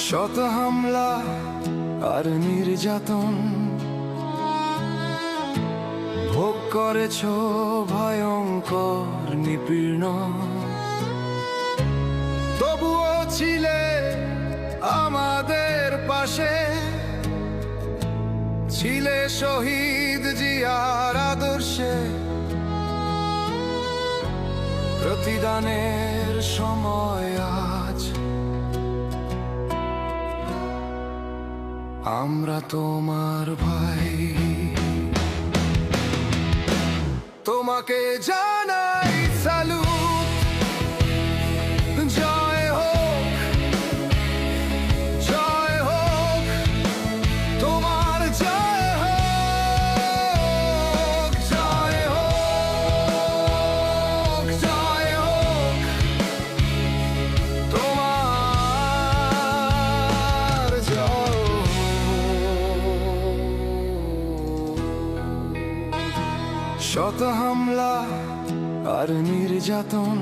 শত হামলা আর নির্যাতন ভোগ করেছ ভয়ঙ্কর নিপীড়ন, তবুও ছিলে আমাদের পাশে, ছিলে শহীদ জিয়ার আদর্শে। প্রতিদানের সময় আজ, আমরা তোমার ভাই। তোমাকে জানাই স্যালুট, জয় হোক, জয় হোক, তোমার জয় হোক, জয় হোক, জয় হোক, তোমার জয় হোক। শত হামলা আর নির্যাতন